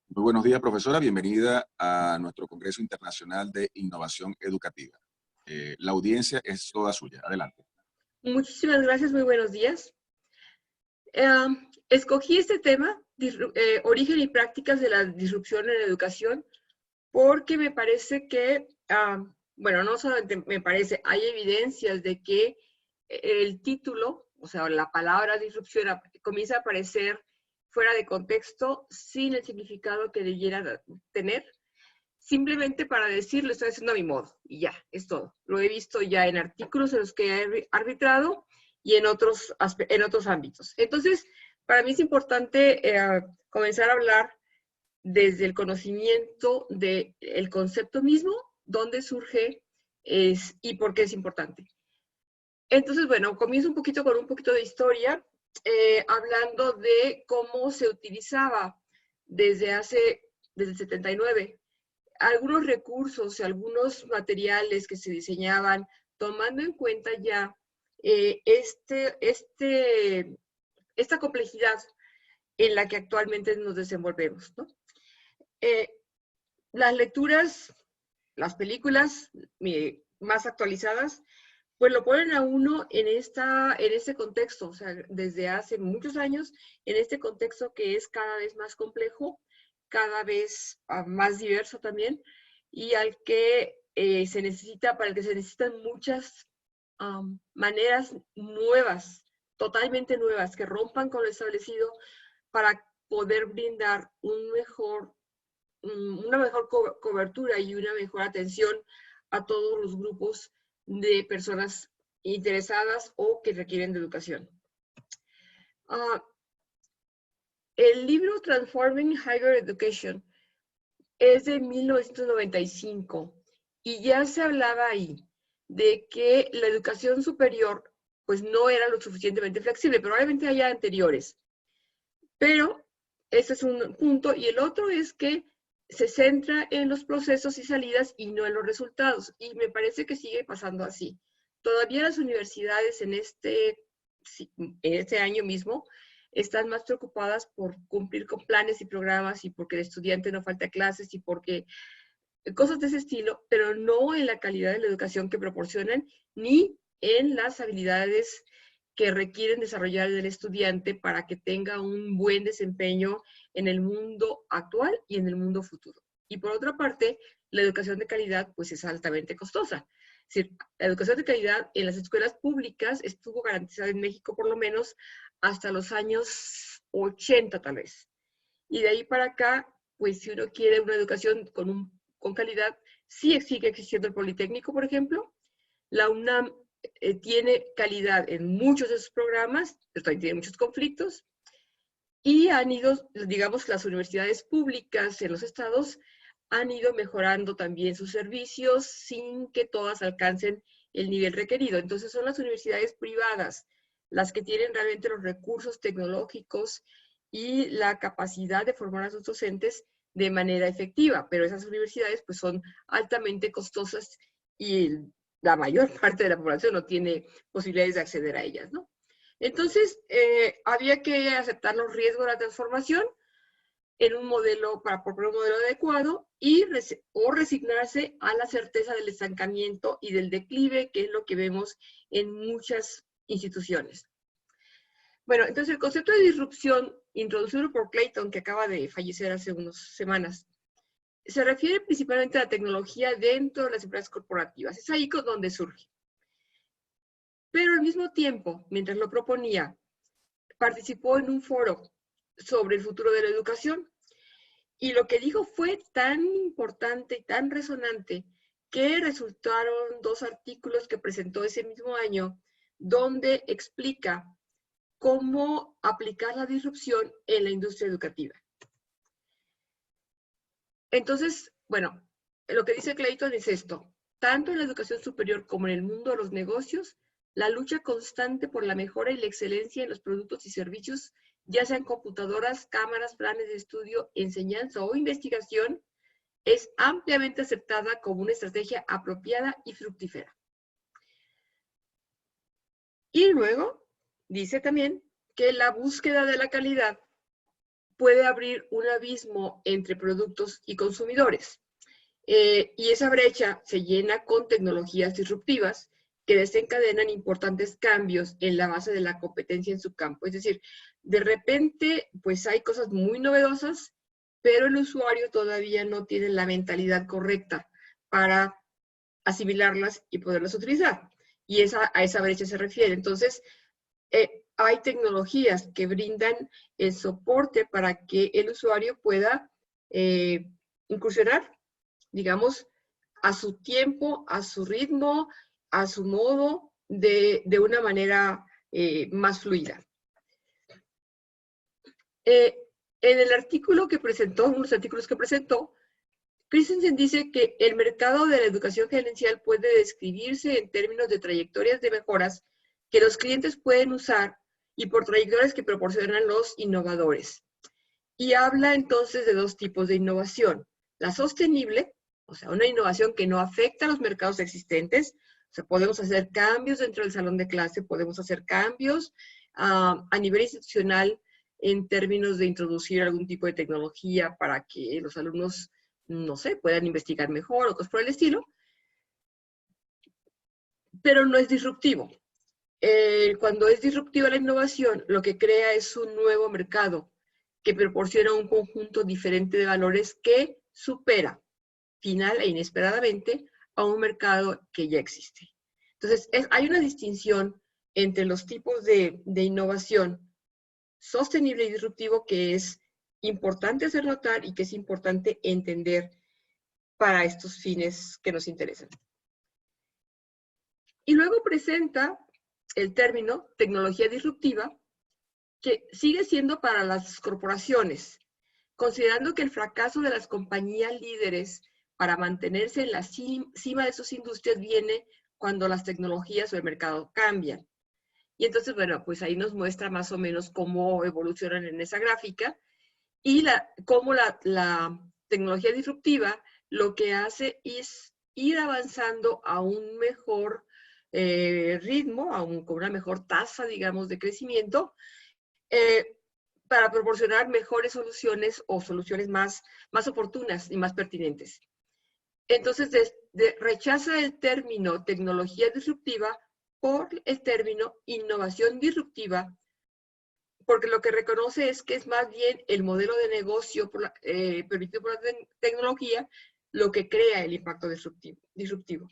Muy buenos días, profesora. Bienvenida a nuestro Congreso Internacional de Innovación Educativa. La audiencia es toda suya. Adelante. Muchísimas gracias. Muy buenos días. Escogí este tema, origen y prácticas de la disrupción en la educación, porque me parece que, bueno, no solamente me parece, hay evidencias de que el título, o sea, la palabra disrupción comienza a aparecer fuera de contexto, sin el significado que debiera tener, simplemente para decir, lo estoy haciendo a mi modo, y ya, es todo. Lo he visto ya en artículos en los que he arbitrado y en otros ámbitos. Entonces, para mí es importante comenzar a hablar desde el conocimiento del concepto mismo, dónde surge y por qué es importante. Entonces, bueno, comienzo con un poquito de historia, hablando de cómo se utilizaba desde el 79, algunos recursos y algunos materiales que se diseñaban tomando en cuenta ya esta complejidad en la que actualmente nos desenvolvemos, ¿no? Las lecturas, las películas más actualizadas, pues lo ponen a uno en este contexto, o sea, desde hace muchos años, en este contexto que es cada vez más complejo, cada vez más diverso también, y para el que se necesitan muchas maneras nuevas, totalmente nuevas, que rompan con lo establecido para poder brindar una mejor cobertura y una mejor atención a todos los grupos de personas interesadas o que requieren de educación. El libro Transforming Higher Education es de 1995 y ya se hablaba ahí de que la educación superior pues no era lo suficientemente flexible, probablemente haya anteriores. Pero ese es un punto, y el otro es que se centra en los procesos y salidas y no en los resultados, y me parece que sigue pasando así. Todavía las universidades en este año mismo están más preocupadas por cumplir con planes y programas y porque el estudiante no falta clases y porque cosas de ese estilo, pero no en la calidad de la educación que proporcionan ni en las habilidades que requieren desarrollar el estudiante para que tenga un buen desempeño en el mundo actual y en el mundo futuro. Y por otra parte, la educación de calidad pues es altamente costosa. Es decir, la educación de calidad en las escuelas públicas estuvo garantizada en México por lo menos hasta los años 80 tal vez. Y de ahí para acá, pues si uno quiere una educación con calidad, sí sigue existiendo el Politécnico, por ejemplo. La UNAM tiene calidad en muchos de sus programas, pero también tiene muchos conflictos. Y han ido, digamos, las universidades públicas en los estados han ido mejorando también sus servicios sin que todas alcancen el nivel requerido. Entonces son las universidades privadas las que tienen realmente los recursos tecnológicos y la capacidad de formar a sus docentes de manera efectiva, pero esas universidades pues son altamente costosas y la mayor parte de la población no tiene posibilidades de acceder a ellas, ¿no? Entonces, había que aceptar los riesgos de la transformación en un modelo, para proponer un modelo adecuado o resignarse a la certeza del estancamiento y del declive, que es lo que vemos en muchas instituciones. Bueno, entonces el concepto de disrupción introducido por Clayton, que acaba de fallecer hace unas semanas, se refiere principalmente a la tecnología dentro de las empresas corporativas. Es ahí donde surge. Pero al mismo tiempo, mientras lo proponía, participó en un foro sobre el futuro de la educación. Y lo que dijo fue tan importante y tan resonante que resultaron 2 artículos que presentó ese mismo año, donde explica cómo aplicar la disrupción en la industria educativa. Entonces, bueno, lo que dice Clayton es esto: tanto en la educación superior como en el mundo de los negocios, la lucha constante por la mejora y la excelencia en los productos y servicios, ya sean computadoras, cámaras, planes de estudio, enseñanza o investigación, es ampliamente aceptada como una estrategia apropiada y fructífera. Y luego dice también que la búsqueda de la calidad puede abrir un abismo entre productos y consumidores. Y esa brecha se llena con tecnologías disruptivas que desencadenan importantes cambios en la base de la competencia en su campo. Es decir, de repente, pues hay cosas muy novedosas, pero el usuario todavía no tiene la mentalidad correcta para asimilarlas y poderlas utilizar. Y a esa brecha se refiere. Entonces, hay tecnologías que brindan el soporte para que el usuario pueda incursionar, digamos, a su tiempo, a su ritmo, a su modo, de una manera más fluida. En el artículo que presentó, unos artículos que presentó, Christensen dice que el mercado de la educación gerencial puede describirse en términos de trayectorias de mejoras que los clientes pueden usar y por trayectorias que proporcionan los innovadores. Y habla entonces de dos tipos de innovación. La sostenible, o sea, una innovación que no afecta a los mercados existentes. O sea, podemos hacer cambios dentro del salón de clase, podemos hacer cambios a nivel institucional en términos de introducir algún tipo de tecnología para que los alumnos, no sé, puedan investigar mejor o cosas por el estilo. Pero no es disruptivo. Cuando es disruptiva la innovación, lo que crea es un nuevo mercado que proporciona un conjunto diferente de valores que supera, final e inesperadamente, a un mercado que ya existe. Entonces, hay una distinción entre los tipos de innovación sostenible y disruptivo que es importante hacer notar y que es importante entender para estos fines que nos interesan. Y luego presenta el término tecnología disruptiva, que sigue siendo para las corporaciones, considerando que el fracaso de las compañías líderes para mantenerse en la cima de sus industrias viene cuando las tecnologías o el mercado cambian. Y entonces, bueno, pues ahí nos muestra más o menos cómo evolucionan en esa gráfica y cómo la tecnología disruptiva lo que hace es ir avanzando a un mejor ritmo, con una mejor tasa, digamos, de crecimiento, para proporcionar mejores soluciones o soluciones más oportunas y más pertinentes. Entonces, rechaza el término tecnología disruptiva por el término innovación disruptiva, porque lo que reconoce es que es más bien el modelo de negocio permitido por la tecnología lo que crea el impacto disruptivo.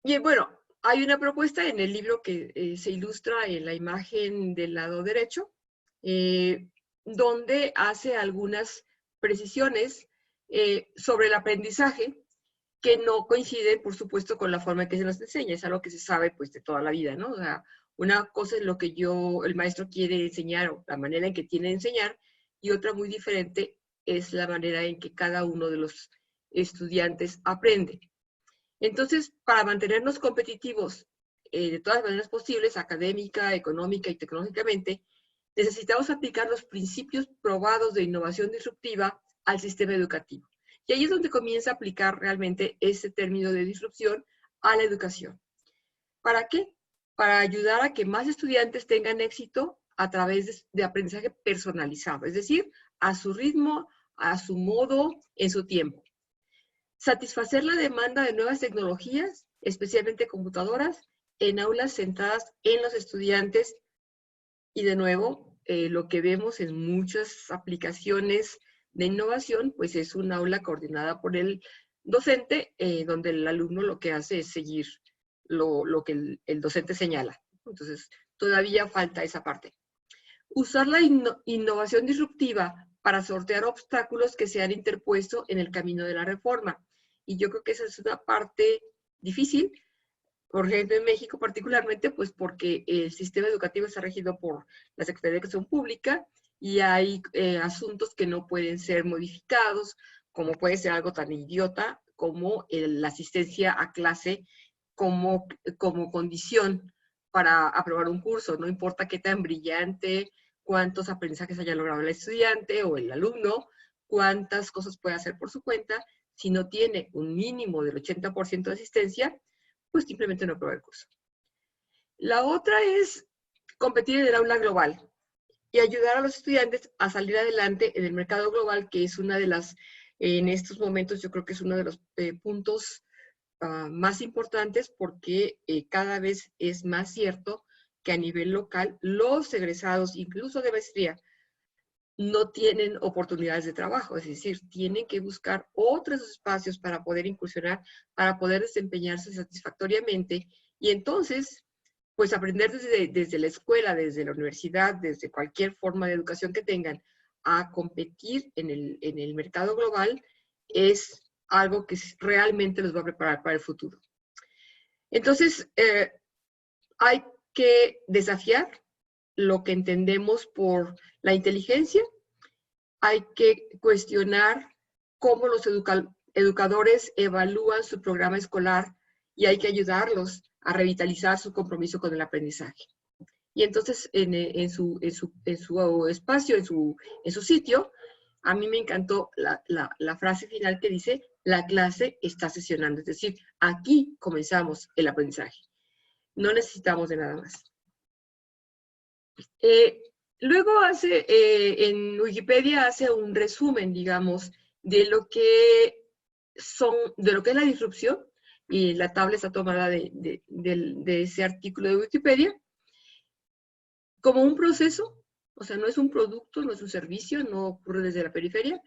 Y bueno, hay una propuesta en el libro que se ilustra en la imagen del lado derecho, donde hace algunas precisiones sobre el aprendizaje que no coinciden, por supuesto, con la forma en que se nos enseña. Es algo que se sabe pues de toda la vida, ¿no? O sea, una cosa es lo que el maestro quiere enseñar o la manera en que tiene de enseñar, y otra muy diferente es la manera en que cada uno de los estudiantes aprende. Entonces, para mantenernos competitivos de todas las maneras posibles, académica, económica y tecnológicamente, necesitamos aplicar los principios probados de innovación disruptiva al sistema educativo. Y ahí es donde comienza a aplicar realmente ese término de disrupción a la educación. ¿Para qué? Para ayudar a que más estudiantes tengan éxito a través de aprendizaje personalizado, es decir, a su ritmo, a su modo, en su tiempo. Satisfacer la demanda de nuevas tecnologías, especialmente computadoras, en aulas centradas en los estudiantes. Y de nuevo, lo que vemos en muchas aplicaciones de innovación, pues es un aula coordinada por el docente, donde el alumno lo que hace es seguir lo que el docente señala. Entonces, todavía falta esa parte. Usar la innovación disruptiva para sortear obstáculos que se han interpuesto en el camino de la reforma. Y yo creo que esa es una parte difícil, por ejemplo, en México particularmente, pues porque el sistema educativo está regido por la Secretaría de Educación Pública y hay asuntos que no pueden ser modificados, como puede ser algo tan idiota como la asistencia a clase como condición para aprobar un curso. No importa qué tan brillante, cuántos aprendizajes haya logrado el estudiante o el alumno, cuántas cosas puede hacer por su cuenta, si no tiene un mínimo del 80% de asistencia, pues simplemente no aprueba el curso. La otra es competir en el aula global y ayudar a los estudiantes a salir adelante en el mercado global, que es una de las, en estos momentos yo creo que es uno de los puntos más importantes, porque cada vez es más cierto que a nivel local los egresados, incluso de maestría, no tienen oportunidades de trabajo, es decir, tienen que buscar otros espacios para poder incursionar, para poder desempeñarse satisfactoriamente, y entonces, pues aprender desde la escuela, desde la universidad, desde cualquier forma de educación que tengan, a competir en el mercado global, es algo que realmente los va a preparar para el futuro. Entonces, hay que desafiar lo que entendemos por la inteligencia. Hay que cuestionar cómo los educadores evalúan su programa escolar y hay que ayudarlos a revitalizar su compromiso con el aprendizaje. Y entonces, en su espacio, en su sitio, a mí me encantó la frase final que dice: la clase está sesionando. Es decir, aquí comenzamos el aprendizaje. No necesitamos de nada más. Luego en Wikipedia hace un resumen, digamos, de lo que es la disrupción, y la tabla está tomada de ese artículo de Wikipedia, como un proceso, o sea, no es un producto, no es un servicio, no ocurre desde la periferia,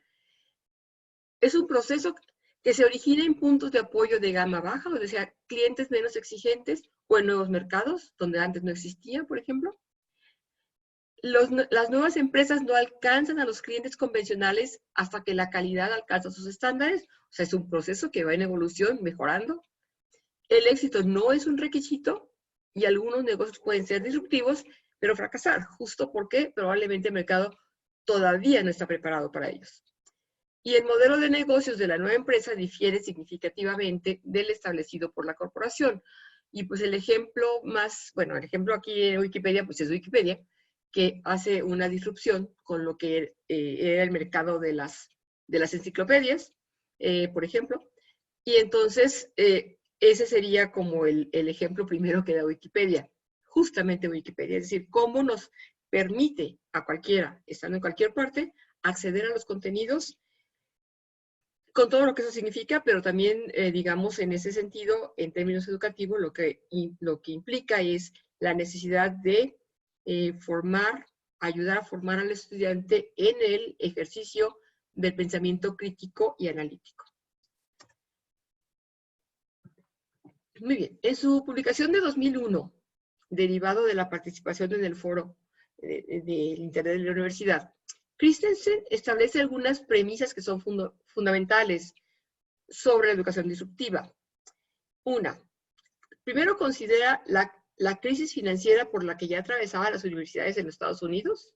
es un proceso que se origina en puntos de apoyo de gama baja, o sea, clientes menos exigentes o en nuevos mercados, donde antes no existía, por ejemplo. Las nuevas empresas no alcanzan a los clientes convencionales hasta que la calidad alcanza sus estándares, o sea, es un proceso que va en evolución, mejorando. El éxito no es un requisito y algunos negocios pueden ser disruptivos, pero fracasar, justo porque probablemente el mercado todavía no está preparado para ellos. Y el modelo de negocios de la nueva empresa difiere significativamente del establecido por la corporación. Y pues el ejemplo aquí en Wikipedia, pues es Wikipedia, que hace una disrupción con lo que era el mercado de las enciclopedias, por ejemplo. Y entonces, ese sería como el ejemplo primero que da Wikipedia, justamente Wikipedia, es decir, cómo nos permite a cualquiera, estando en cualquier parte, acceder a los contenidos, con todo lo que eso significa, pero también, digamos, en ese sentido, en términos educativos, lo que implica es la necesidad de ayudar a formar al estudiante en el ejercicio del pensamiento crítico y analítico. Muy bien. En su publicación de 2001, derivado de la participación en el foro del Internet de la Universidad, Christensen establece algunas premisas que son fundamentales sobre la educación disruptiva. Una, primero considera la crisis financiera por la que ya atravesaban las universidades en los Estados Unidos,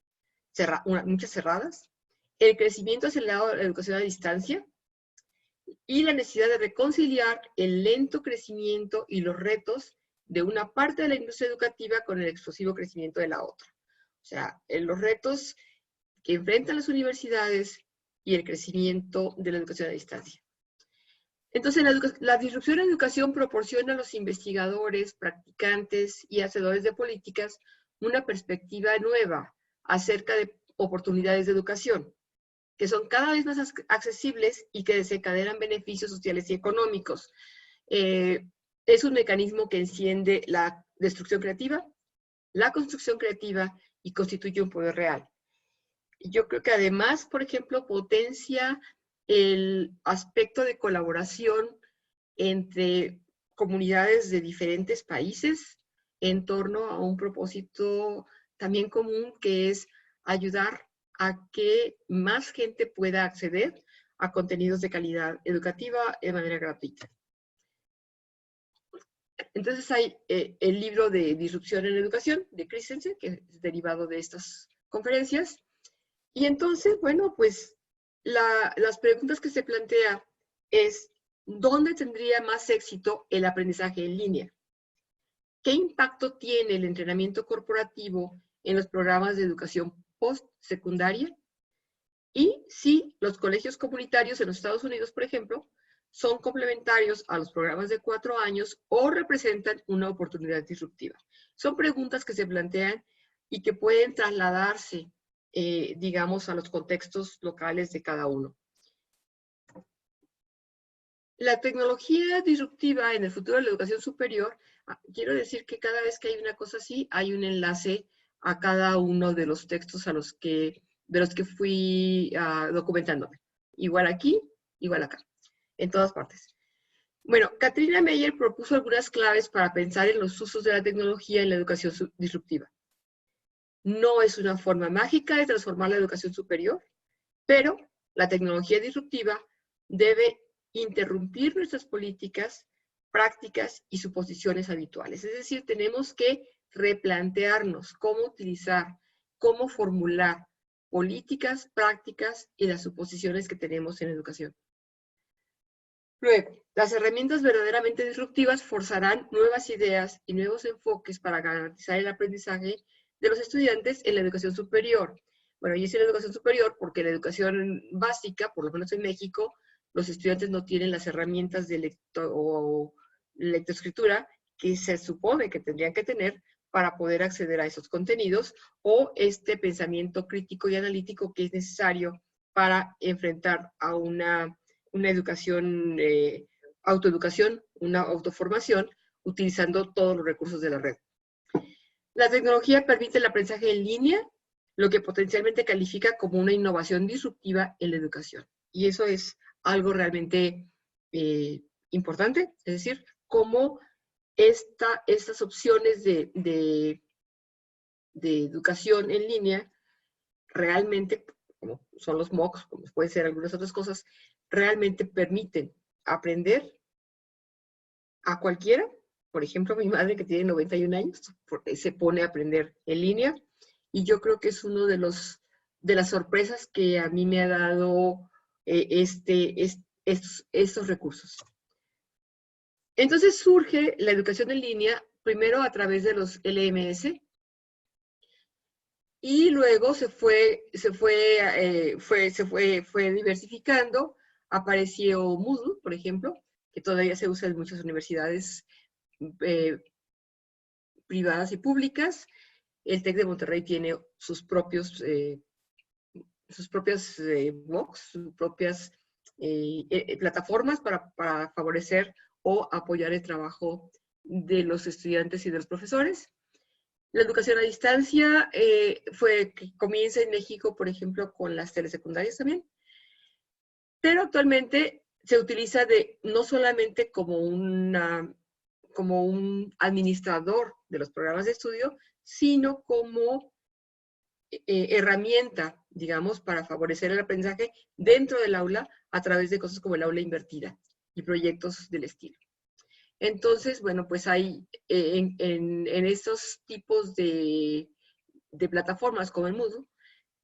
muchas cerradas, el crecimiento acelerado de la educación a distancia y la necesidad de reconciliar el lento crecimiento y los retos de una parte de la industria educativa con el explosivo crecimiento de la otra. O sea, los retos que enfrentan las universidades y el crecimiento de la educación a distancia. Entonces, la disrupción en educación proporciona a los investigadores, practicantes y hacedores de políticas una perspectiva nueva acerca de oportunidades de educación, que son cada vez más accesibles y que desencadenan beneficios sociales y económicos. Es un mecanismo que enciende la destrucción creativa, la construcción creativa y constituye un poder real. Yo creo que además, por ejemplo, potencia el aspecto de colaboración entre comunidades de diferentes países en torno a un propósito también común, que es ayudar a que más gente pueda acceder a contenidos de calidad educativa de manera gratuita. Entonces hay el libro de Disrupción en Educación de Christensen, que es derivado de estas conferencias. Y entonces, bueno, pues las preguntas que se plantea es: ¿dónde tendría más éxito el aprendizaje en línea? ¿Qué impacto tiene el entrenamiento corporativo en los programas de educación postsecundaria? Y si los colegios comunitarios en los Estados Unidos, por ejemplo, son complementarios a los programas de 4 años o representan una oportunidad disruptiva. Son preguntas que se plantean y que pueden trasladarse, digamos, a los contextos locales de cada uno. La tecnología disruptiva en el futuro de la educación superior, quiero decir que cada vez que hay una cosa así, hay un enlace a cada uno de los textos de los que fui documentándome. Igual aquí, igual acá, en todas partes. Bueno, Katrina Meyer propuso algunas claves para pensar en los usos de la tecnología en la educación disruptiva. No es una forma mágica de transformar la educación superior, pero la tecnología disruptiva debe interrumpir nuestras políticas, prácticas y suposiciones habituales. Es decir, tenemos que replantearnos cómo utilizar, cómo formular políticas, prácticas y las suposiciones que tenemos en educación. Luego, las herramientas verdaderamente disruptivas forzarán nuevas ideas y nuevos enfoques para garantizar el aprendizaje de los estudiantes en la educación superior. Bueno, y es en la educación superior porque la educación básica, por lo menos en México, los estudiantes no tienen las herramientas de lectoescritura que se supone que tendrían que tener para poder acceder a esos contenidos o este pensamiento crítico y analítico que es necesario para enfrentar a una educación, autoeducación, una autoformación, utilizando todos los recursos de la red. La tecnología permite el aprendizaje en línea, lo que potencialmente califica como una innovación disruptiva en la educación. Y eso es algo realmente importante, es decir, cómo estas opciones de educación en línea realmente, como son los MOOCs, como pueden ser algunas otras cosas, realmente permiten aprender a cualquiera. Por ejemplo, mi madre, que tiene 91 años, se pone a aprender en línea, y yo creo que es uno de las sorpresas que a mí me ha dado estos recursos. Entonces surge la educación en línea, primero a través de los LMS, y luego se fue diversificando. Apareció Moodle, por ejemplo, que todavía se usa en muchas universidades privadas y públicas. El TEC de Monterrey tiene sus propias MOOCs, sus propias plataformas para favorecer o apoyar el trabajo de los estudiantes y de los profesores. La educación a distancia que comienza en México, por ejemplo, con las telesecundarias también, pero actualmente se utiliza no solamente como un administrador de los programas de estudio, sino como herramienta, digamos, para favorecer el aprendizaje dentro del aula a través de cosas como el aula invertida y proyectos del estilo. Entonces, bueno, pues hay en estos tipos de plataformas como el Moodle,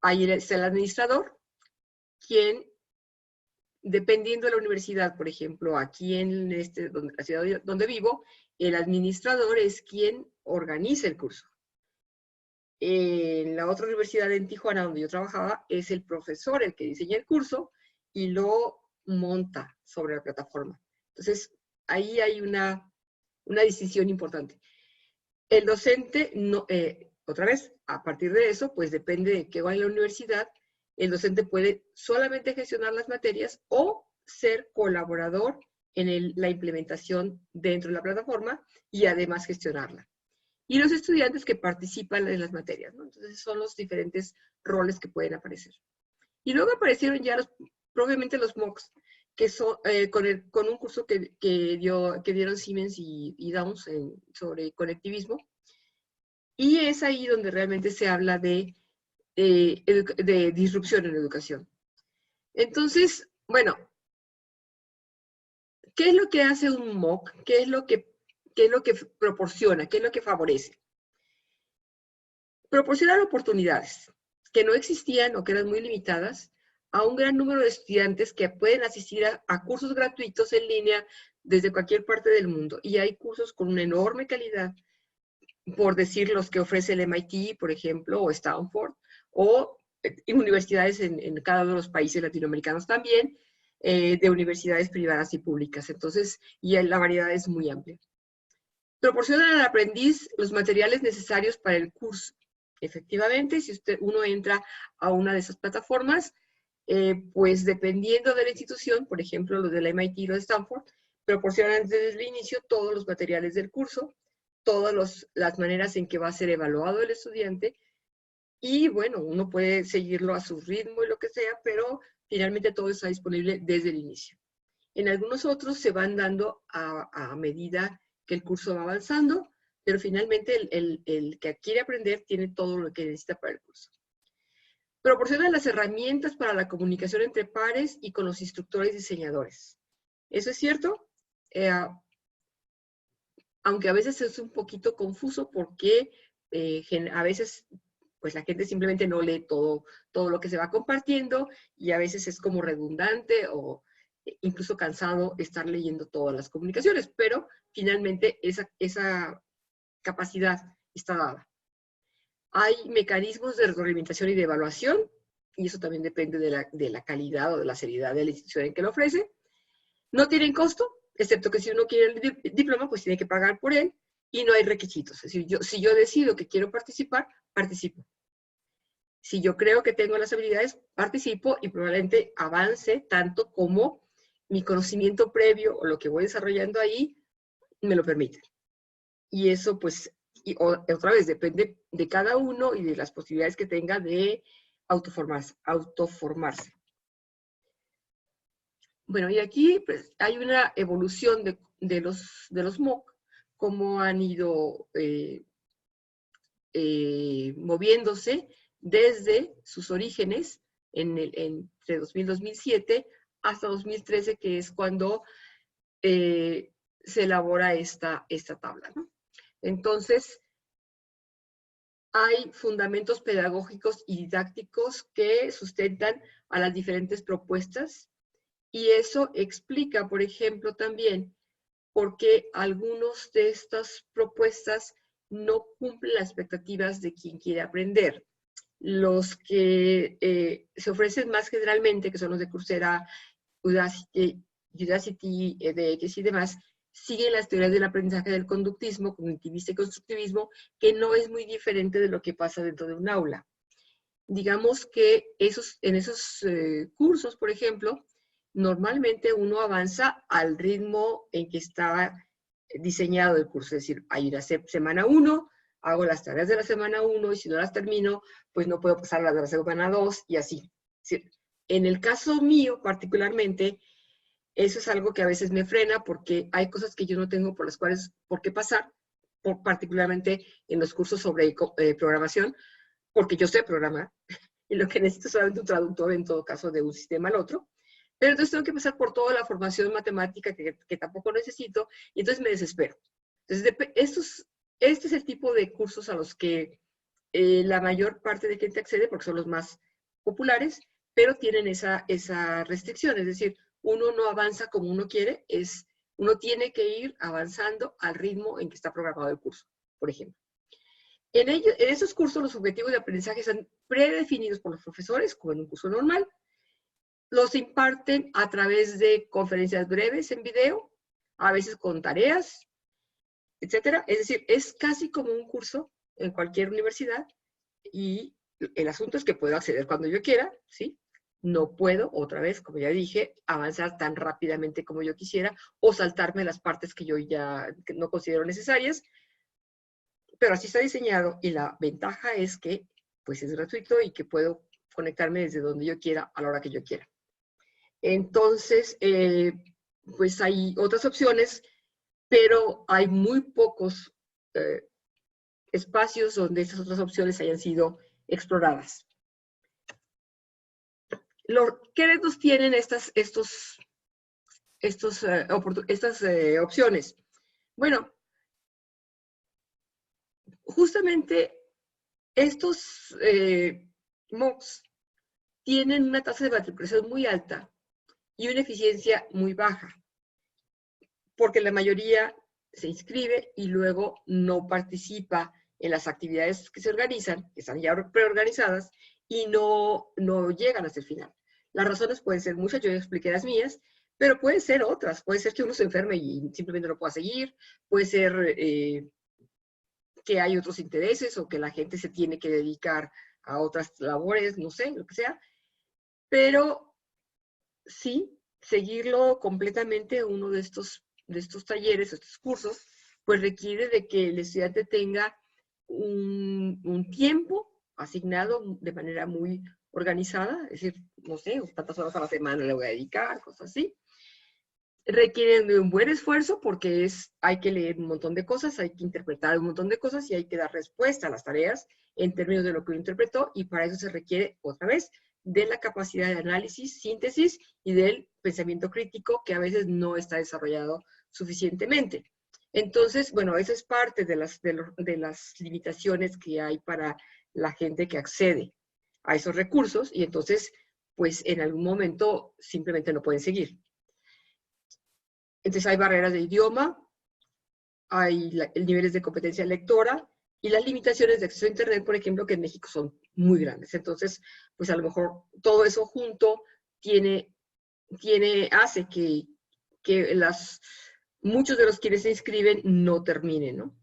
ahí está el administrador, quien, dependiendo de la universidad, por ejemplo, aquí en la ciudad donde vivo, el administrador es quien organiza el curso. En la otra universidad en Tijuana, donde yo trabajaba, es el profesor el que diseña el curso y lo monta sobre la plataforma. Entonces, ahí hay una distinción importante. El docente, otra vez, a partir de eso, pues depende de qué va en la universidad, el docente puede solamente gestionar las materias o ser colaborador en la implementación dentro de la plataforma y además gestionarla. Y los estudiantes que participan en las materias, ¿no? Entonces son los diferentes roles que pueden aparecer. Y luego aparecieron ya propiamente los MOOCs, que son con un curso que dieron Siemens y Downs sobre conectivismo. Y es ahí donde realmente se habla de disrupción en la educación. Entonces, bueno, ¿qué es lo que hace un MOOC? ¿Qué es lo que proporciona? ¿Qué es lo que favorece? Proporcionar oportunidades que no existían o que eran muy limitadas a un gran número de estudiantes que pueden asistir a cursos gratuitos en línea desde cualquier parte del mundo. Y hay cursos con una enorme calidad, por decir los que ofrece el MIT, por ejemplo, o Stanford, o universidades en cada uno de los países latinoamericanos también, de universidades privadas y públicas. Entonces, y la variedad es muy amplia. Proporcionan al aprendiz los materiales necesarios para el curso. Efectivamente, si uno entra a una de esas plataformas, pues dependiendo de la institución, por ejemplo, los de la MIT y los de Stanford, proporcionan desde el inicio todos los materiales del curso, todas las maneras en que va a ser evaluado el estudiante, y bueno, uno puede seguirlo a su ritmo y lo que sea, pero finalmente todo está disponible desde el inicio. En algunos otros se van dando a medida que el curso va avanzando, pero finalmente el que quiere aprender tiene todo lo que necesita para el curso. Proporciona las herramientas para la comunicación entre pares y con los instructores y diseñadores. ¿Eso es cierto? Aunque a veces es un poquito confuso porque a veces pues la gente simplemente no lee todo lo que se va compartiendo y a veces es como redundante o incluso cansado estar leyendo todas las comunicaciones, pero finalmente esa capacidad está dada. Hay mecanismos de retroalimentación y de evaluación, y eso también depende de la calidad o de la seriedad de la institución en que lo ofrece. No tienen costo, excepto que si uno quiere el diploma, pues tiene que pagar por él, y no hay requisitos. Es decir, si yo decido que quiero participar, participo. Si yo creo que tengo las habilidades, participo y probablemente avance tanto como mi conocimiento previo o lo que voy desarrollando ahí me lo permite. Y eso, pues, otra vez, depende de cada uno y de las posibilidades que tenga de autoformarse. Bueno, y aquí pues, hay una evolución de los MOOC, cómo han ido moviéndose desde sus orígenes entre 2000 y 2007 hasta 2013, que es cuando se elabora esta tabla, ¿no? Entonces, hay fundamentos pedagógicos y didácticos que sustentan a las diferentes propuestas y eso explica, por ejemplo, también por qué algunas de estas propuestas no cumplen las expectativas de quien quiere aprender. Los que se ofrecen más generalmente, que son los de Coursera, Udacity, edX y demás, siguen las teorías del aprendizaje del conductismo, cognitivista y constructivismo, que no es muy diferente de lo que pasa dentro de un aula. Digamos que en esos cursos, por ejemplo, normalmente uno avanza al ritmo en que está diseñado el curso. Es decir, hay una semana 1, hago las tareas de la semana 1 y si no las termino, pues no puedo pasar a las de la semana 2 y así. Es decir, en el caso mío particularmente, eso es algo que a veces me frena porque hay cosas que yo no tengo por las cuales por qué pasar, particularmente en los cursos sobre programación, porque yo sé programar y lo que necesito es solamente un traductor en todo caso de un sistema al otro. Pero entonces tengo que pasar por toda la formación matemática que tampoco necesito y entonces me desespero. Entonces, este es el tipo de cursos a los que la mayor parte de gente accede porque son los más populares, pero tienen esa restricción, es decir, uno no avanza como uno quiere, uno tiene que ir avanzando al ritmo en que está programado el curso, por ejemplo. En esos cursos los objetivos de aprendizaje están predefinidos por los profesores, como en un curso normal. Los imparten a través de conferencias breves en video, a veces con tareas, etcétera. Es decir, es casi como un curso en cualquier universidad y el asunto es que puedo acceder cuando yo quiera, ¿sí? No puedo, otra vez, como ya dije, avanzar tan rápidamente como yo quisiera o saltarme las partes que yo ya no considero necesarias, pero así está diseñado y la ventaja es que pues es gratuito y que puedo conectarme desde donde yo quiera a la hora que yo quiera. Entonces, pues hay otras opciones, pero hay muy pocos espacios donde estas otras opciones hayan sido exploradas. ¿Qué retos tienen estas opciones? Bueno, justamente estos MOOCs tienen una tasa de matriculación muy alta y una eficiencia muy baja, porque la mayoría se inscribe y luego no participa en las actividades que se organizan, que están ya preorganizadas, y no llegan hasta el final. Las razones pueden ser muchas, yo ya expliqué las mías, pero pueden ser otras. Puede ser que uno se enferme y simplemente no pueda seguir. Puede ser que hay otros intereses o que la gente se tiene que dedicar a otras labores, no sé, lo que sea. Pero sí, seguirlo completamente uno de estos talleres, estos cursos, pues requiere de que el estudiante tenga un tiempo asignado de manera muy organizada, es decir, no sé, tantas horas a la semana le voy a dedicar, cosas así. Requieren de un buen esfuerzo porque hay que leer un montón de cosas, hay que interpretar un montón de cosas y hay que dar respuesta a las tareas en términos de lo que uno interpretó, y para eso se requiere, otra vez, de la capacidad de análisis, síntesis y del pensamiento crítico, que a veces no está desarrollado suficientemente. Entonces, bueno, esa es parte de las limitaciones que hay para la gente que accede a esos recursos, y entonces, pues en algún momento simplemente no pueden seguir. Entonces hay barreras de idioma, hay niveles de competencia lectora y las limitaciones de acceso a Internet, por ejemplo, que en México son muy grandes. Entonces, pues a lo mejor todo eso junto hace que muchos de los quienes se inscriben no terminen, ¿no?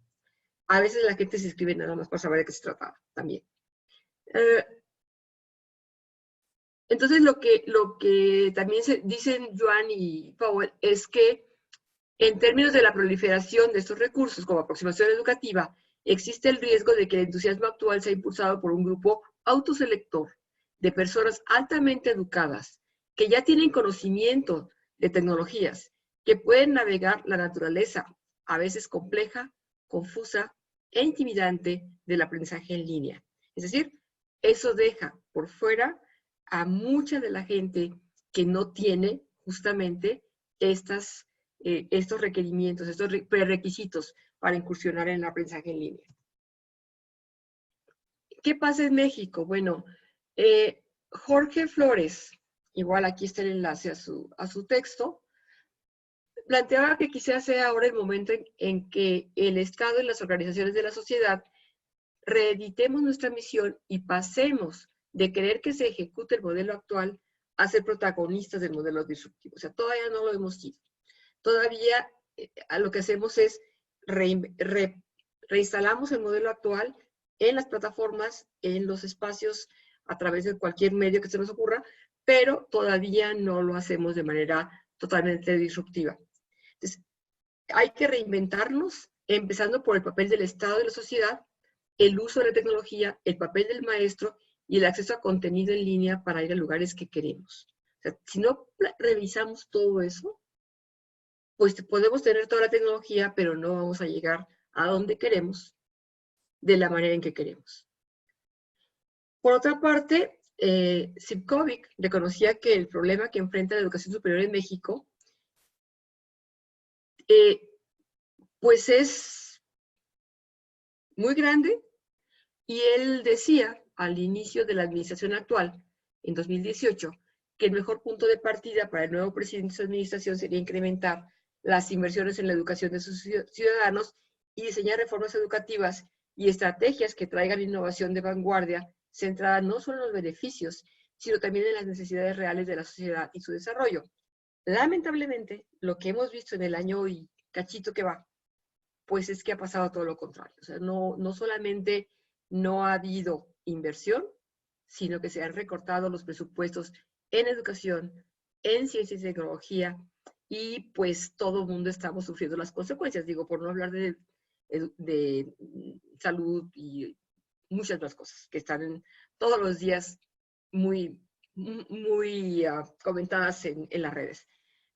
A veces la gente se inscribe nada más para saber de qué se trata también. Entonces, lo que también dicen Joan y Powell es que en términos de la proliferación de estos recursos como aproximación educativa, existe el riesgo de que el entusiasmo actual sea impulsado por un grupo autoselector de personas altamente educadas que ya tienen conocimiento de tecnologías, que pueden navegar la naturaleza, a veces compleja, confusa e intimidante del aprendizaje en línea. Es decir, eso deja por fuera a mucha de la gente que no tiene justamente estos requerimientos, estos prerequisitos para incursionar en el aprendizaje en línea. ¿Qué pasa en México? Bueno, Jorge Flores, igual aquí está el enlace a su texto, planteaba que quizás sea ahora el momento en que el Estado y las organizaciones de la sociedad reeditemos nuestra misión y pasemos de querer que se ejecute el modelo actual a ser protagonistas del modelo disruptivo. O sea, todavía no lo hemos sido. Todavía lo que hacemos es reinstalamos el modelo actual en las plataformas, en los espacios, a través de cualquier medio que se nos ocurra, pero todavía no lo hacemos de manera totalmente disruptiva. Entonces, hay que reinventarnos, empezando por el papel del Estado y de la sociedad, el uso de la tecnología, el papel del maestro y el acceso a contenido en línea para ir a lugares que queremos. O sea, si no revisamos todo eso, pues podemos tener toda la tecnología, pero no vamos a llegar a donde queremos de la manera en que queremos. Por otra parte, Sivkovic reconocía que el problema que enfrenta la educación superior en México pues es muy grande, y él decía al inicio de la administración actual, en 2018, que el mejor punto de partida para el nuevo presidente de su administración sería incrementar las inversiones en la educación de sus ciudadanos y diseñar reformas educativas y estrategias que traigan innovación de vanguardia, centrada no solo en los beneficios, sino también en las necesidades reales de la sociedad y su desarrollo. Lamentablemente, lo que hemos visto en el año y cachito que va, pues es que ha pasado todo lo contrario. O sea, no solamente no ha habido inversión, sino que se han recortado los presupuestos en educación, en ciencia y tecnología, y pues todo el mundo estamos sufriendo las consecuencias, digo, por no hablar de salud y muchas otras cosas que están todos los días muy comentadas en las redes.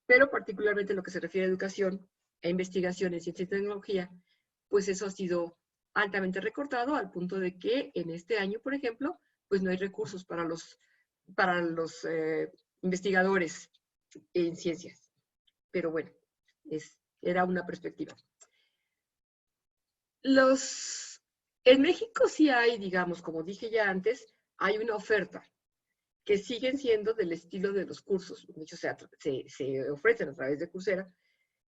Pero particularmente en lo que se refiere a educación e investigación en ciencia y tecnología, pues eso ha sido altamente recortado al punto de que en este año, por ejemplo, pues no hay recursos para los investigadores en ciencias. Pero bueno, era una perspectiva. En México sí hay, digamos, como dije ya antes, hay una oferta que siguen siendo del estilo de los cursos. De hecho, se ofrecen a través de Coursera.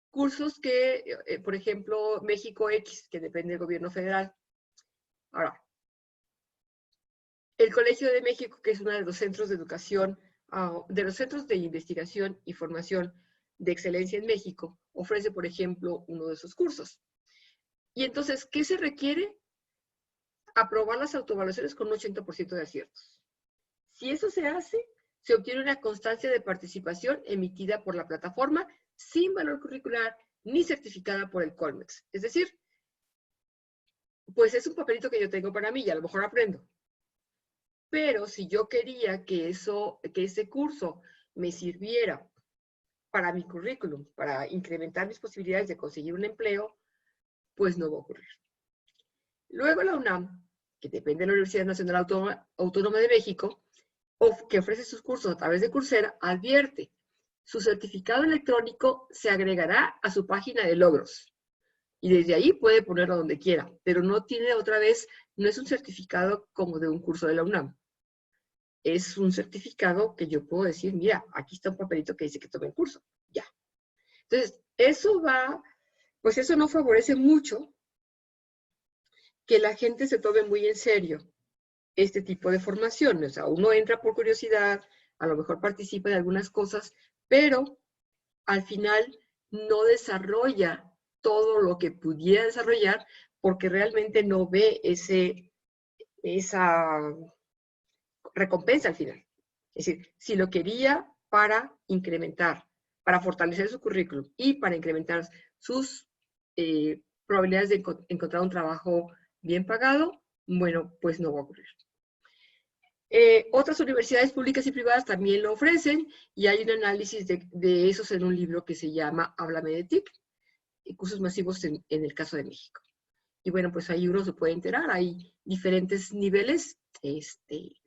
Cursos que, por ejemplo, México X, que depende del gobierno federal. Ahora, el Colegio de México, que es uno de los centros de educación de los centros de investigación y formación de excelencia en México, ofrece, por ejemplo, uno de esos cursos. Y entonces, ¿qué se requiere? Aprobar las autoevaluaciones con un 80% de aciertos. Si eso se hace, se obtiene una constancia de participación emitida por la plataforma sin valor curricular ni certificada por el Colmex. Es decir, pues es un papelito que yo tengo para mí y a lo mejor aprendo. Pero si yo quería que ese curso me sirviera para mi currículum, para incrementar mis posibilidades de conseguir un empleo, pues no va a ocurrir. Luego la UNAM, que depende de la Universidad Nacional Autónoma de México, que ofrece sus cursos a través de Coursera, advierte, su certificado electrónico se agregará a su página de logros. Y desde ahí puede ponerlo donde quiera, pero no tiene otra vez, no es un certificado como de un curso de la UNAM. Es un certificado que yo puedo decir, mira, aquí está un papelito que dice que tomé el curso. Ya. Entonces, pues eso no favorece mucho que la gente se tome muy en serio este tipo de formación. O sea, uno entra por curiosidad, a lo mejor participa de algunas cosas, pero al final no desarrolla todo lo que pudiera desarrollar porque realmente no ve esa recompensa al final. Es decir, si lo quería para incrementar, para fortalecer su currículum y para incrementar sus probabilidades de encontrar un trabajo bien pagado, bueno, pues no va a ocurrir. Otras universidades públicas y privadas también lo ofrecen y hay un análisis de esos en un libro que se llama Háblame de TIC, cursos masivos en el caso de México. Y bueno, pues ahí uno se puede enterar, hay diferentes niveles,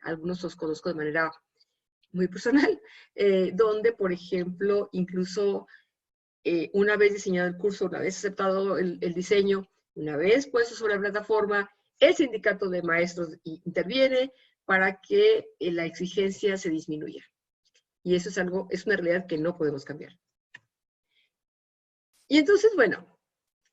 algunos los conozco de manera muy personal, donde, por ejemplo, incluso una vez diseñado el curso, una vez aceptado el diseño, una vez puesto sobre la plataforma, el sindicato de maestros interviene para que la exigencia se disminuya. Y eso es una realidad que no podemos cambiar. Y entonces, bueno,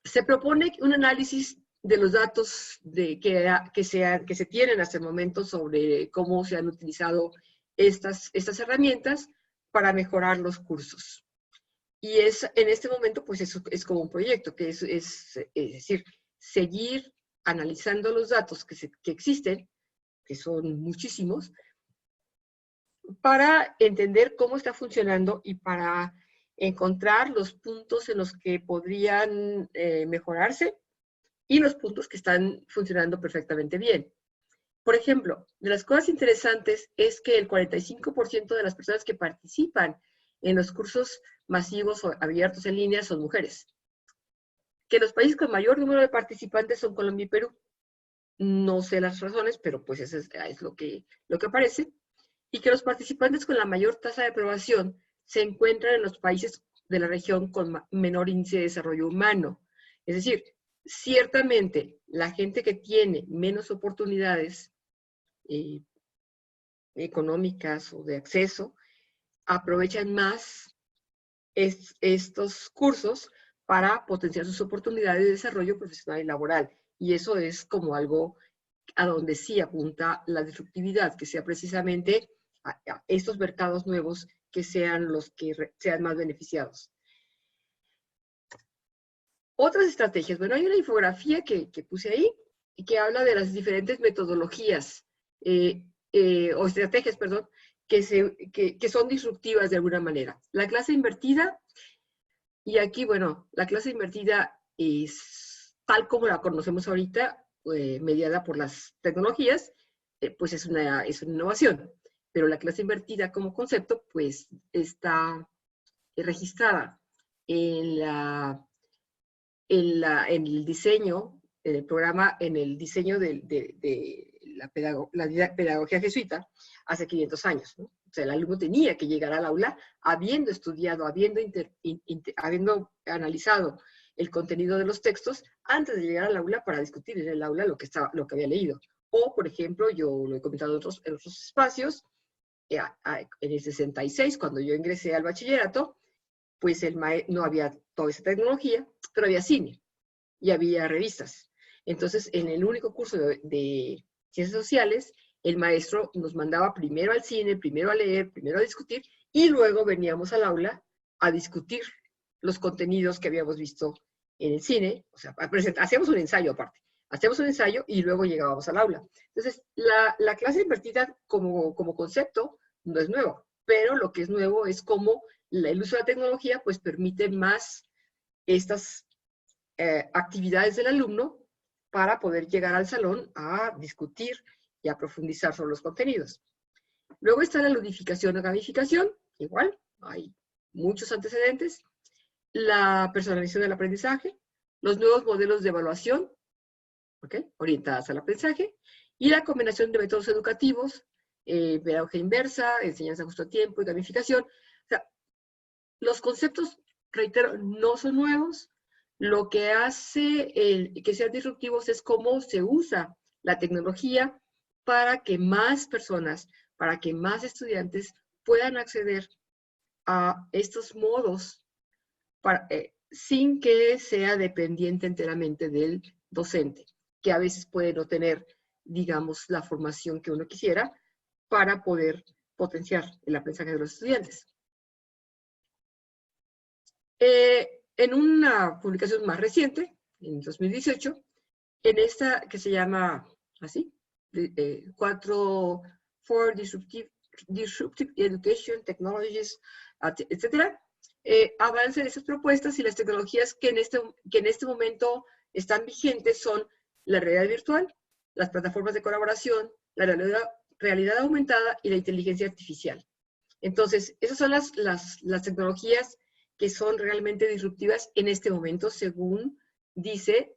se propone un análisis de los datos que se tienen hasta el momento sobre cómo se han utilizado estas herramientas para mejorar los cursos. Y en este momento, pues eso es como un proyecto, que es decir, seguir analizando los datos que existen, que son muchísimos, para entender cómo está funcionando y para encontrar los puntos en los que podrían mejorarse y los puntos que están funcionando perfectamente bien. Por ejemplo, de las cosas interesantes es que el 45% de las personas que participan en los cursos masivos o abiertos en línea son mujeres. Que los países con mayor número de participantes son Colombia y Perú. No sé las razones, pero pues eso es lo que aparece. Y que los participantes con la mayor tasa de aprobación se encuentran en los países de la región con menor índice de desarrollo humano. Es decir, ciertamente la gente que tiene menos oportunidades económicas o de acceso aprovechan más estos cursos para potenciar sus oportunidades de desarrollo profesional y laboral. Y eso es como algo a donde sí apunta la disruptividad, que sea precisamente a estos mercados nuevos que sean los que sean más beneficiados. Otras estrategias. Bueno, hay una infografía que puse ahí y que habla de las diferentes metodologías o estrategias, perdón, que son disruptivas de alguna manera. La clase invertida, y aquí, bueno, la clase invertida es tal como la conocemos ahorita, mediada por las tecnologías, pues es una innovación. Pero la clase invertida como concepto, pues está registrada en el diseño, en el programa, en el diseño de la pedagogía jesuita hace 500 años, ¿no? O sea, el alumno tenía que llegar al aula habiendo estudiado, habiendo analizado el contenido de los textos antes de llegar al aula para discutir en el aula lo que había leído. O, por ejemplo, yo lo he comentado en otros espacios, en el 66, cuando yo ingresé al bachillerato, pues no había toda esa tecnología, pero había cine y había revistas. Entonces, en el único curso de ciencias sociales, el maestro nos mandaba primero al cine, primero a leer, primero a discutir, y luego veníamos al aula a discutir los contenidos que habíamos visto en el cine. O sea, hacíamos un ensayo aparte. Hacíamos un ensayo y luego llegábamos al aula. Entonces, la clase invertida como concepto no es nuevo, pero lo que es nuevo es cómo el uso de la tecnología pues permite más estas actividades del alumno para poder llegar al salón a discutir y a profundizar sobre los contenidos. Luego está la ludificación o gamificación, igual, hay muchos antecedentes. La personalización del aprendizaje, los nuevos modelos de evaluación, orientadas al aprendizaje, y la combinación de métodos educativos, pedagogía inversa, enseñanza justo a tiempo y gamificación. O sea, los conceptos, reitero, no son nuevos. Lo que hace que sean disruptivos es cómo se usa la tecnología para que más personas, para que más estudiantes puedan acceder a estos modos sin que sea dependiente enteramente del docente, que a veces puede no tener, digamos, la formación que uno quisiera para poder potenciar el aprendizaje de los estudiantes. En una publicación más reciente, en 2018, en esta que se llama así, for Disruptive Education Technologies, etc., avanzan esas propuestas y las tecnologías que en este momento están vigentes son la realidad virtual, las plataformas de colaboración, la realidad aumentada y la inteligencia artificial. Entonces, esas son las tecnologías que son realmente disruptivas en este momento, según dice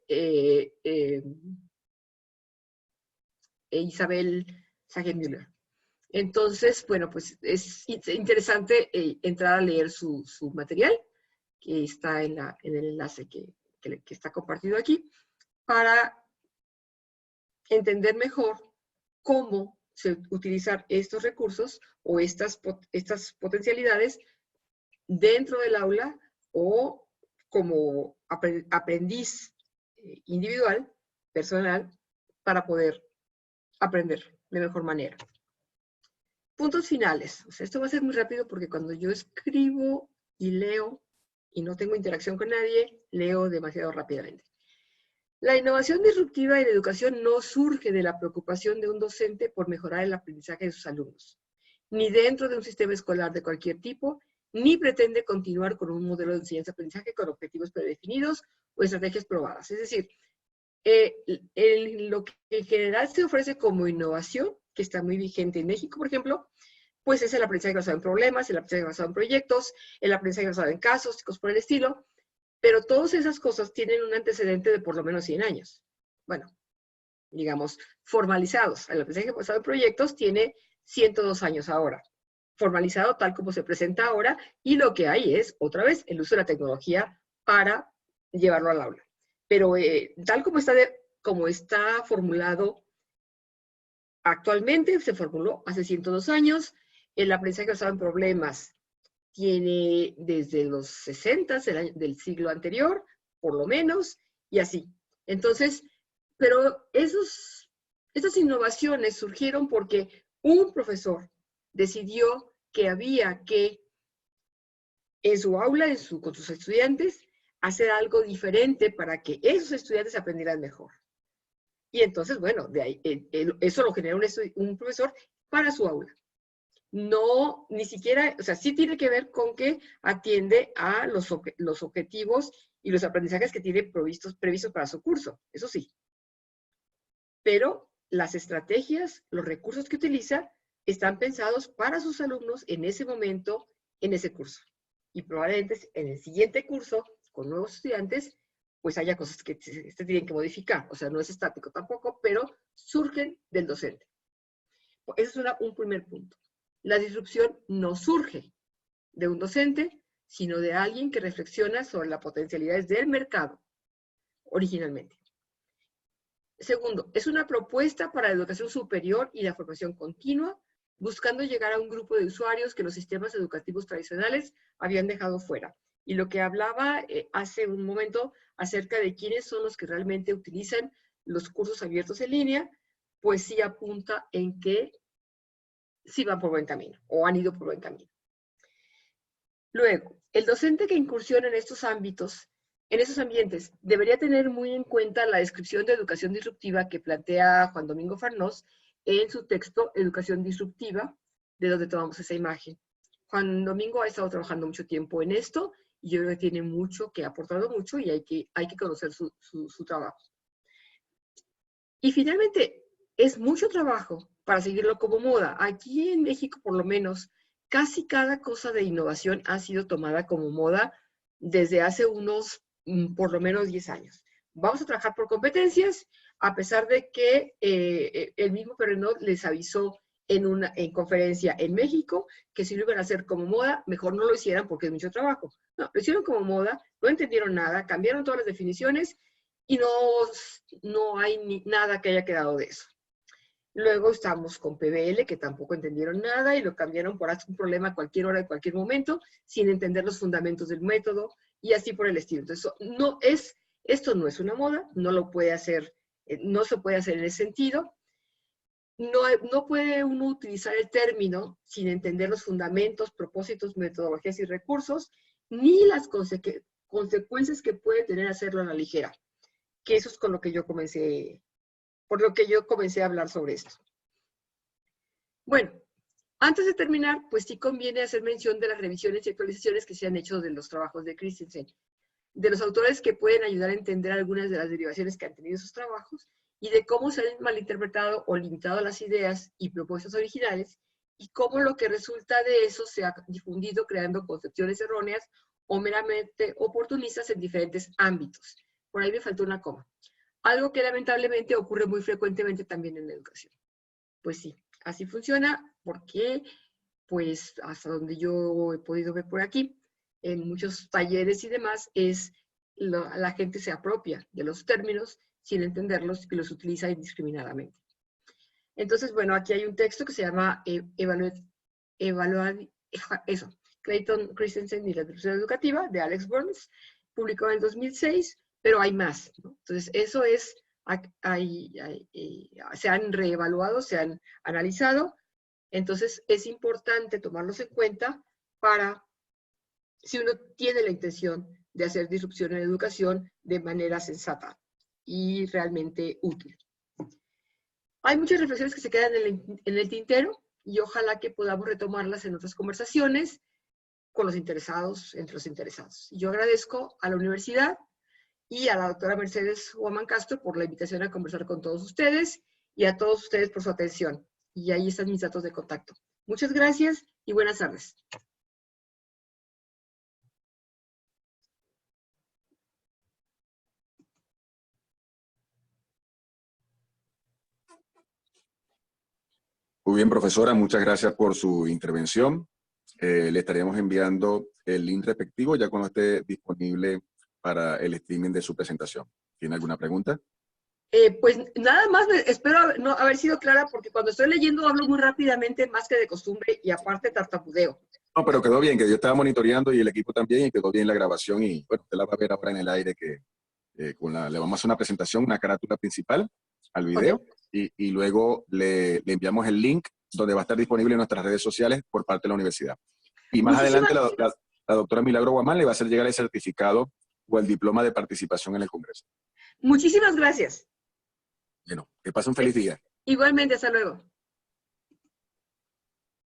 Isabel Sagenmüller. Entonces, bueno, pues es interesante entrar a leer su material, que está en el enlace que está compartido aquí, para entender mejor cómo utilizar estos recursos o estas potencialidades dentro del aula o como aprendiz individual, personal, para poder aprender de mejor manera. Puntos finales. O sea, esto va a ser muy rápido porque cuando yo escribo y leo y no tengo interacción con nadie, leo demasiado rápidamente. La innovación disruptiva en educación no surge de la preocupación de un docente por mejorar el aprendizaje de sus alumnos, ni dentro de un sistema escolar de cualquier tipo, ni pretende continuar con un modelo de enseñanza-aprendizaje con objetivos predefinidos o estrategias probadas. Es decir, lo que en general se ofrece como innovación, que está muy vigente en México, por ejemplo, pues es el aprendizaje basado en problemas, el aprendizaje basado en proyectos, el aprendizaje basado en casos, cosas por el estilo, pero todas esas cosas tienen un antecedente de por lo menos 100 años. Bueno, digamos, formalizados. El aprendizaje basado en proyectos tiene 102 años ahora, formalizado tal como se presenta ahora, y lo que hay es, otra vez, el uso de la tecnología para llevarlo al aula. Pero tal como está formulado actualmente, se formuló hace 102 años, el aprendizaje basado en problemas tiene desde los 60 del siglo anterior, por lo menos, y así. Entonces, pero estas innovaciones surgieron porque un profesor decidió que había que, en su aula, con sus estudiantes, hacer algo diferente para que esos estudiantes aprendieran mejor. Y entonces, bueno, de ahí, eso lo generó un profesor para su aula. No, ni siquiera, o sea, sí tiene que ver con que atiende a los objetivos y los aprendizajes que tiene previstos para su curso, eso sí. Pero las estrategias, los recursos que utiliza, están pensados para sus alumnos en ese momento, en ese curso. Y probablemente en el siguiente curso, con nuevos estudiantes, pues haya cosas que se tienen que modificar. O sea, no es estático tampoco, pero surgen del docente. Ese es un primer punto. La disrupción no surge de un docente, sino de alguien que reflexiona sobre las potencialidades del mercado, originalmente. Segundo, es una propuesta para la educación superior y la formación continua, buscando llegar a un grupo de usuarios que los sistemas educativos tradicionales habían dejado fuera. Y lo que hablaba hace un momento acerca de quiénes son los que realmente utilizan los cursos abiertos en línea, pues sí apunta en que sí van por buen camino o han ido por buen camino. Luego, el docente que incursiona en estos ámbitos, en esos ambientes, debería tener muy en cuenta la descripción de educación disruptiva que plantea Juan Domingo Farnós en su texto Educación Disruptiva, de donde tomamos esa imagen. Juan Domingo ha estado trabajando mucho tiempo en esto y yo creo que tiene mucho, que ha aportado mucho y hay que conocer su trabajo. Y finalmente, es mucho trabajo para seguirlo como moda. Aquí en México, por lo menos, casi cada cosa de innovación ha sido tomada como moda desde hace unos, por lo menos 10 años. Vamos a trabajar por competencias, a pesar de que el mismo Perrenot les avisó en conferencia en México que si lo iban a hacer como moda, mejor no lo hicieran porque es mucho trabajo. No, lo hicieron como moda, no entendieron nada, cambiaron todas las definiciones y no hay nada que haya quedado de eso. Luego estamos con PBL, que tampoco entendieron nada y lo cambiaron por un problema a cualquier hora, en cualquier momento, sin entender los fundamentos del método y así por el estilo. Entonces, esto no es una moda, no lo puede hacer, no se puede hacer en ese sentido. No puede uno utilizar el término sin entender los fundamentos, propósitos, metodologías y recursos, ni las consecuencias que puede tener hacerlo a la ligera, que eso es con lo que yo comencé, por lo que yo comencé a hablar sobre esto. Bueno, antes de terminar, pues sí conviene hacer mención de las revisiones y actualizaciones que se han hecho de los trabajos de Christensen, de los autores que pueden ayudar a entender algunas de las derivaciones que han tenido sus trabajos y de cómo se han malinterpretado o limitado las ideas y propuestas originales y cómo lo que resulta de eso se ha difundido creando concepciones erróneas o meramente oportunistas en diferentes ámbitos. Por ahí me faltó una coma. Algo que lamentablemente ocurre muy frecuentemente también en la educación. Pues sí, así funciona porque, pues, hasta donde yo he podido ver por aquí, en muchos talleres y demás, la gente se apropia de los términos sin entenderlos y los utiliza indiscriminadamente. Entonces, bueno, aquí hay un texto que se llama Clayton Christensen y la disrupción educativa, de Alex Burns, publicado en el 2006, pero hay más, ¿no? Entonces, eso es, se han reevaluado, se han analizado, entonces es importante tomarlos en cuenta para, si uno tiene la intención de hacer disrupción en la educación de manera sensata y realmente útil. Hay muchas reflexiones que se quedan en el tintero y ojalá que podamos retomarlas en otras conversaciones con los interesados, entre los interesados. Yo agradezco a la universidad y a la doctora Mercedes Huamán Castro por la invitación a conversar con todos ustedes y a todos ustedes por su atención. Y ahí están mis datos de contacto. Muchas gracias y buenas tardes. Muy bien, profesora, muchas gracias por su intervención. Le estaríamos enviando el link respectivo ya cuando esté disponible para el streaming de su presentación. ¿Tiene alguna pregunta? Pues nada más, espero no haber sido clara porque cuando estoy leyendo hablo muy rápidamente, más que de costumbre, y aparte tartamudeo. No, pero quedó bien, que yo estaba monitoreando y el equipo también, y quedó bien la grabación. Y bueno, usted la va a ver ahora en el aire, que le vamos a hacer una presentación, una carátula principal al video, okay. y luego le enviamos el link donde va a estar disponible en nuestras redes sociales por parte de la universidad. Y más adelante la doctora Milagro Guamán le va a hacer llegar el certificado o el diploma de participación en el Congreso. Muchísimas gracias. Bueno, que pase un feliz día. Igualmente, hasta luego.